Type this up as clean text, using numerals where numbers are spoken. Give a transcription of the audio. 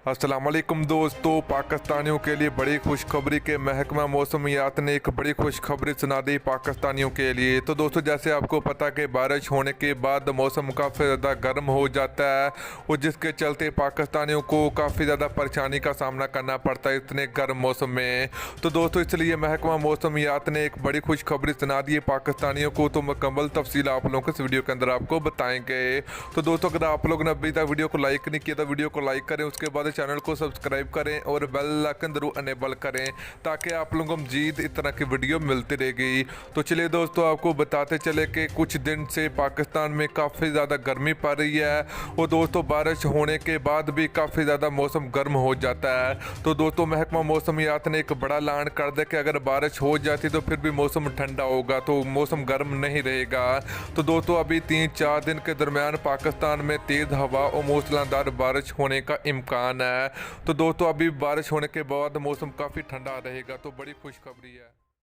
अस्सलामुअलैकुम दोस्तों, पाकिस्तानियों के लिए बड़ी खुशखबरी के महकमा मौसमियात ने एक बड़ी खुशखबरी सुना दी पाकिस्तानियों के लिए। तो दोस्तों, जैसे आपको पता कि बारिश होने के बाद मौसम काफ़ी ज़्यादा गर्म हो जाता है और जिसके चलते पाकिस्तानियों को काफ़ी ज़्यादा परेशानी का सामना करना पड़ता है इतने गर्म मौसम में। तो दोस्तों, इसलिए महकमा मौसमियात ने एक बड़ी खुशखबरी सुना दी है पाकिस्तानियों को। तो मुकम्मल तफसील आप लोगों को इस वीडियो के अंदर आपको बताएंगे। तो दोस्तों, अगर आप लोगों ने अभी तक वीडियो को लाइक नहीं किया तो वीडियो को लाइक करें, उसके बाद चैनल को सब्सक्राइब करें और बेल आइकन जरूर अनेबल करें ताकि आप लोगों को मजीद इस तरह की वीडियो मिलती रहेगी। तो चलिए दोस्तों, आपको बताते चले कि कुछ दिन से पाकिस्तान में काफ़ी ज़्यादा गर्मी पड़ रही है और दोस्तों बारिश होने के बाद भी काफ़ी ज़्यादा मौसम गर्म हो जाता है। तो दोस्तों, महकमा मौसमियात ने एक बड़ा ऐलान कर दिया कि अगर बारिश हो जाती तो फिर भी मौसम ठंडा होगा, तो मौसम गर्म नहीं रहेगा। तो दोस्तों, अभी 3-4 दिन के दरमियान पाकिस्तान में तेज़ हवा और मूसलाधार बारिश होने का इम्कान है। तो दोस्तों, अभी बारिश होने के बाद मौसम काफ़ी ठंडा रहेगा, तो बड़ी खुशखबरी है।